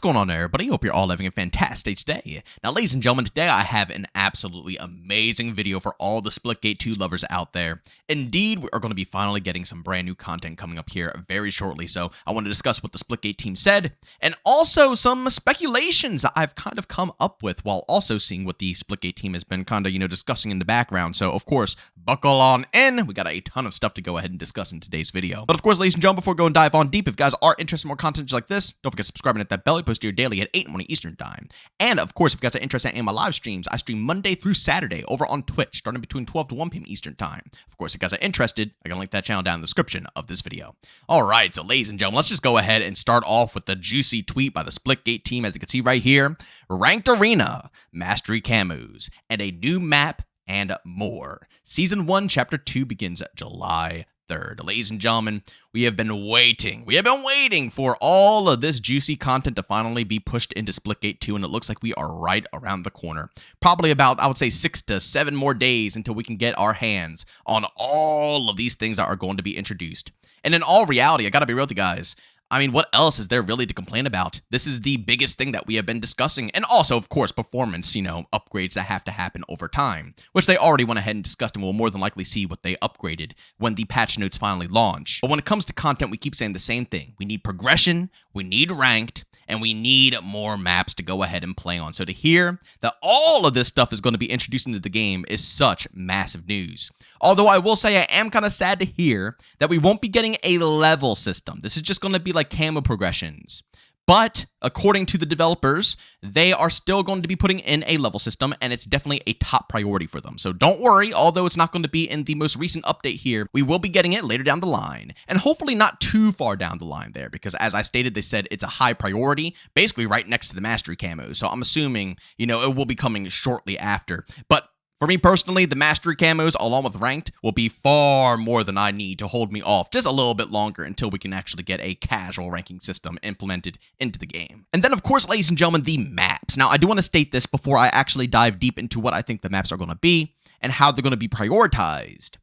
going on there, everybody? Hope you're all having a fantastic day. Now, ladies and gentlemen, today I have an absolutely amazing video for all the Splitgate 2 lovers out there. Indeed, we are going to be finally getting some brand new content coming up here very shortly, so I want to discuss what the Splitgate team said, and also some speculations that I've kind of come up with while also seeing what the Splitgate team has been kind of, discussing in the background. So, of course, buckle on in. We got a ton of stuff to go ahead and discuss in today's video. But, of course, ladies and gentlemen, before we go and dive on deep, if you guys are interested in more content like this, don't forget to subscribe and hit that bell. I post here daily at 8 in the morning Eastern Time. And, of course, if you guys are interested in my live streams, I stream Monday through Saturday over on Twitch, starting between 12 to 1 p.m. Eastern Time. Of course, if you guys are interested, I can link that channel down in the description of this video. All right, so ladies and gentlemen, let's just go ahead and start off with the juicy tweet by the Splitgate team, as you can see right here. Ranked Arena, Mastery Camos, and a new map, and more. Season 1, Chapter 2 begins July 3rd. Ladies and gentlemen, we have been waiting. We have been waiting for all of this juicy content to finally be pushed into Splitgate 2, and it looks like we are right around the corner. Probably about, I would say, 6 to 7 more days until we can get our hands on all of these things that are going to be introduced. And in all reality, I gotta be real with you guys, I mean, what else is there really to complain about? This is the biggest thing that we have been discussing. And also, of course, performance, upgrades that have to happen over time, which they already went ahead and discussed, and we'll more than likely see what they upgraded when the patch notes finally launch. But when it comes to content, we keep saying the same thing. We need progression, we need ranked, and we need more maps to go ahead and play on. So to hear that all of this stuff is going to be introduced into the game is such massive news. Although I will say I am kind of sad to hear that we won't be getting a level system. This is just going to be like camo progressions. But according to the developers, they are still going to be putting in a level system, and it's definitely a top priority for them. So don't worry, although it's not going to be in the most recent update here, we will be getting it later down the line. And hopefully not too far down the line there, because as I stated, they said it's a high priority, basically right next to the Mastery Camo. So I'm assuming, it will be coming shortly after. But for me personally, the Mastery Camos, along with Ranked, will be far more than I need to hold me off just a little bit longer until we can actually get a casual ranking system implemented into the game. And then, of course, ladies and gentlemen, the maps. Now, I do want to state this before I actually dive deep into what I think the maps are going to be and how they're going to be prioritized.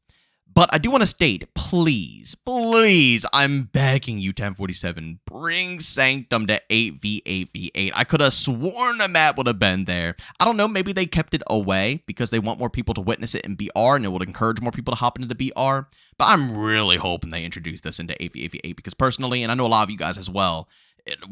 But I do want to state, please, I'm begging you, 1047, bring Sanctum to 8v8v8. I could have sworn the map would have been there. I don't know, maybe they kept it away because they want more people to witness it in BR and it would encourage more people to hop into the BR. But I'm really hoping they introduce this into 8v8v8 because personally, and I know a lot of you guys as well,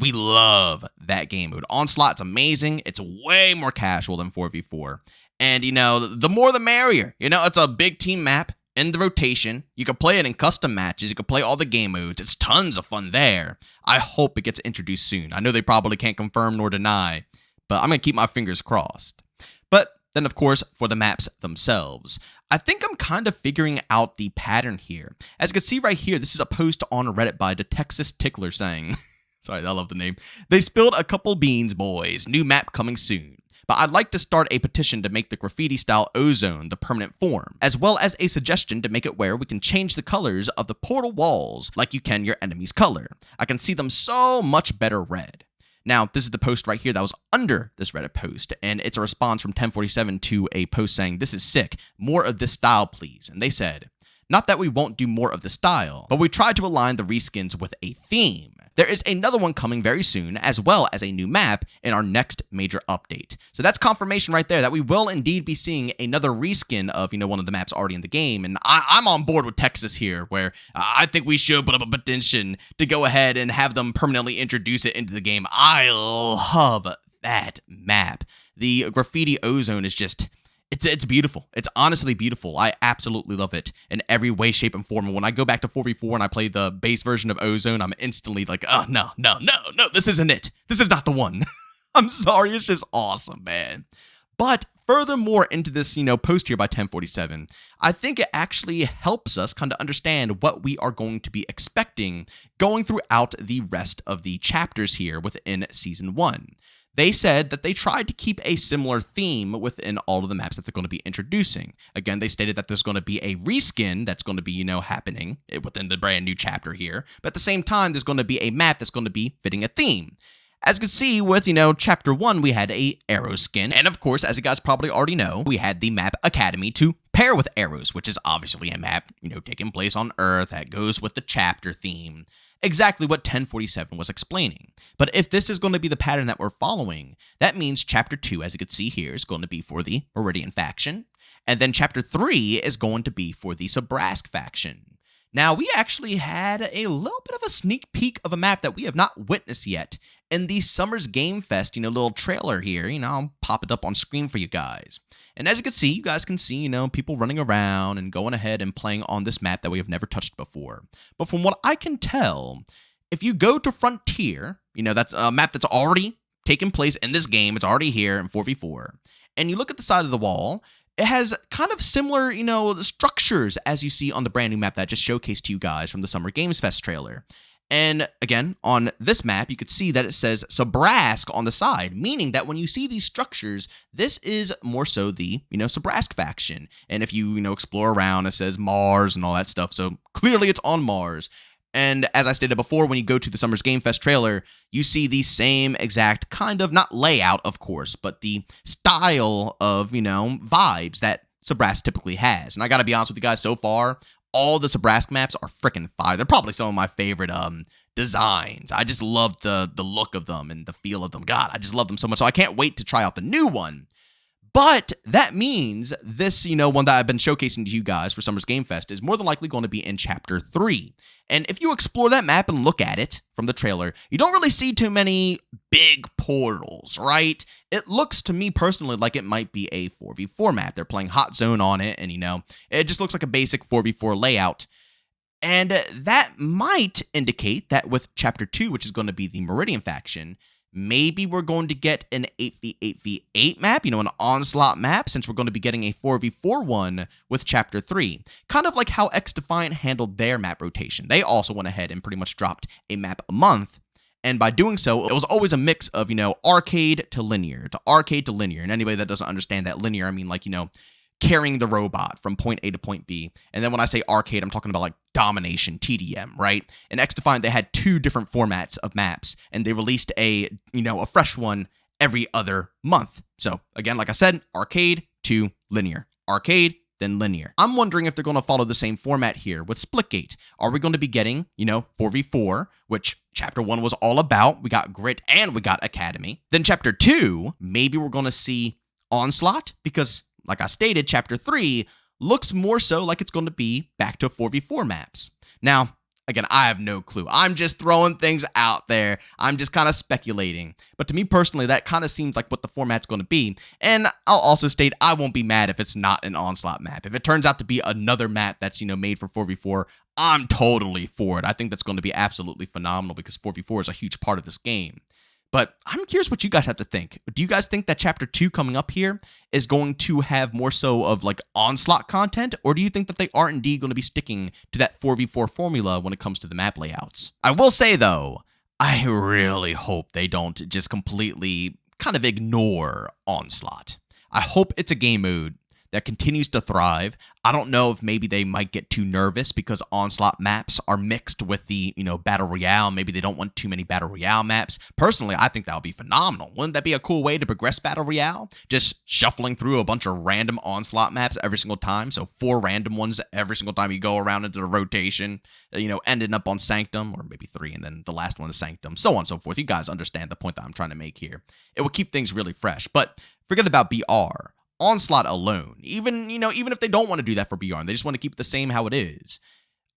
we love that game mode. Onslaught's amazing. It's way more casual than 4v4. And, the more the merrier. It's a big team map. In the rotation, you can play it in custom matches, you can play all the game modes, it's tons of fun there. I hope it gets introduced soon. I know they probably can't confirm nor deny, but I'm going to keep my fingers crossed. But then, of course, for the maps themselves, I think I'm kind of figuring out the pattern here. As you can see right here, this is a post on Reddit by the Texas Tickler saying, sorry, I love the name, they spilled a couple beans, boys, new map coming soon. But I'd like to start a petition to make the graffiti-style ozone the permanent form, as well as a suggestion to make it where we can change the colors of the portal walls like you can your enemy's color. I can see them so much better red. Now, this is the post right here that was under this Reddit post, and it's a response from 1047 to a post saying, "This is sick, more of this style please." And they said, "Not that we won't do more of the style, but we tried to align the reskins with a theme. There is another one coming very soon, as well as a new map in our next major update." So that's confirmation right there that we will indeed be seeing another reskin of, one of the maps already in the game. And I'm on board with Texas here, where I think we should put up a petition to go ahead and have them permanently introduce it into the game. I love that map. The graffiti ozone is just... It's beautiful. It's honestly beautiful. I absolutely love it in every way, shape, and form. And when I go back to 4v4 and I play the base version of Ozone, I'm instantly like, oh, no, this isn't it. This is not the one. I'm sorry. It's just awesome, man. But furthermore into this, post here by 1047, I think it actually helps us kind of understand what we are going to be expecting going throughout the rest of the chapters here within Season 1. They said that they tried to keep a similar theme within all of the maps that they're going to be introducing. Again, they stated that there's going to be a reskin that's going to be, happening within the brand new chapter here. But at the same time, there's going to be a map that's going to be fitting a theme. As you can see with, Chapter 1, we had a arrow skin. And of course, as you guys probably already know, we had the map Academy to pair with arrows, which is obviously a map, taking place on Earth that goes with the chapter theme. exactly what 1047 was explaining. But if this is going to be the pattern that we're following, that means Chapter 2, as you can see here, is going to be for the Meridian faction, and then Chapter 3 is going to be for the Sabrask faction. Now, we actually had a little bit of a sneak peek of a map that we have not witnessed yet in the Summer's Game Fest, little trailer here. I'll pop it up on screen for you guys. And as you can see, you guys can see, people running around and going ahead and playing on this map that we have never touched before. But from what I can tell, if you go to Frontier, that's a map that's already taken place in this game. It's already here in 4v4. And you look at the side of the wall, it has kind of similar, structures as you see on the brand new map that I just showcased to you guys from the Summer Games Fest trailer. And again, on this map, you could see that it says Sabrask on the side, meaning that when you see these structures, this is more so the, Sabrask faction. And if you, explore around, it says Mars and all that stuff. So clearly it's on Mars. And as I stated before, when you go to the Summer's Game Fest trailer, you see the same exact kind of, not layout, of course, but the style of, vibes that Sabrask typically has. And I gotta be honest with you guys, so far, all the Sabrask maps are freaking fire. They're probably some of my favorite designs. I just love the look of them and the feel of them. God, I just love them so much. So I can't wait to try out the new one. But that means this, one that I've been showcasing to you guys for Summer's Game Fest is more than likely going to be in Chapter 3. And if you explore that map and look at it from the trailer, you don't really see too many big portals, right? It looks to me personally like it might be a 4v4 map. They're playing Hot Zone on it, and it just looks like a basic 4v4 layout. And that might indicate that with Chapter 2, which is going to be the Meridian faction, maybe we're going to get an 8v8v8 map, an Onslaught map, since we're going to be getting a 4v4 one with Chapter 3. Kind of like how XDefiant handled their map rotation. They also went ahead and pretty much dropped a map a month. And by doing so, it was always a mix of, arcade to linear, to arcade to linear. And anybody that doesn't understand that linear, I mean, like, carrying the robot from point A to point B. And then when I say arcade, I'm talking about like domination, TDM, right? In XDefiant, they had 2 different formats of maps, and they released a fresh one every other month. So again, like I said, arcade to linear, arcade, then linear. I'm wondering if they're going to follow the same format here with Splitgate. Are we going to be getting, 4v4, which Chapter 1 was all about? We got Grit and we got Academy. Then Chapter 2, maybe we're going to see Onslaught, because like I stated, Chapter 3 looks more so like it's going to be back to 4v4 maps. Now, again, I have no clue. I'm just throwing things out there. I'm just kind of speculating. But to me personally, that kind of seems like what the format's going to be. And I'll also state I won't be mad if it's not an Onslaught map. If it turns out to be another map that's, made for 4v4, I'm totally for it. I think that's going to be absolutely phenomenal because 4v4 is a huge part of this game. But I'm curious what you guys have to think. Do you guys think that Chapter 2 coming up here is going to have more so of like Onslaught content? Or do you think that they are indeed going to be sticking to that 4v4 formula when it comes to the map layouts? I will say though, I really hope they don't just completely kind of ignore Onslaught. I hope it's a game mode that continues to thrive. I don't know if maybe they might get too nervous because Onslaught maps are mixed with the, Battle Royale. Maybe they don't want too many Battle Royale maps. Personally, I think that would be phenomenal. Wouldn't that be a cool way to progress Battle Royale? Just shuffling through a bunch of random Onslaught maps every single time. So 4 random ones every single time you go around into the rotation, ending up on Sanctum, or maybe 3, and then the last one is Sanctum, so on and so forth. You guys understand the point that I'm trying to make here. It will keep things really fresh. But forget about BR. Onslaught alone, even if they don't want to do that for BR and they just want to keep it the same how it is,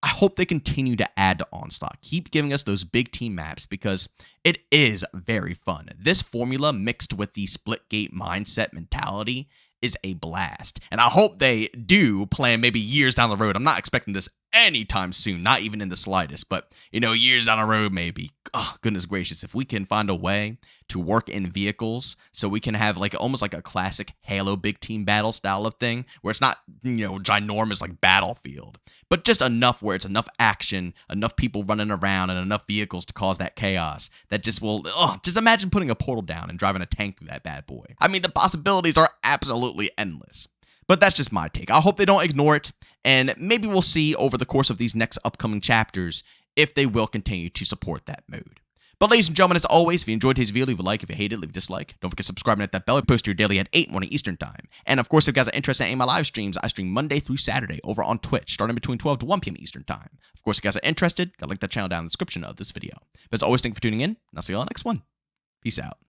I hope they continue to add to Onslaught. Keep giving us those big team maps because it is very fun. This formula mixed with the Splitgate mindset mentality is a blast. And I hope they do plan maybe years down the road. I'm not expecting this anytime soon, not even in the slightest, but years down the road maybe. Oh, goodness gracious, if we can find a way to work in vehicles so we can have like almost like a classic Halo big team battle style of thing where it's not, ginormous like Battlefield, but just enough where it's enough action, enough people running around and enough vehicles to cause that chaos that just will, just imagine putting a portal down and driving a tank through that bad boy. I mean, the possibilities are absolutely endless. But that's just my take. I hope they don't ignore it, and maybe we'll see over the course of these next upcoming chapters if they will continue to support that mode. But ladies and gentlemen, as always, if you enjoyed today's video, leave a like. If you hated, leave a dislike. Don't forget to subscribe and hit that bell. I post your daily at 8 morning Eastern time. And of course, if you guys are interested in any of my live streams, I stream Monday through Saturday over on Twitch, starting between 12 to 1 p.m. Eastern time. Of course, if you guys are interested, I'll link that channel down in the description of this video. But as always, thank you for tuning in, and I'll see you all in the next one. Peace out.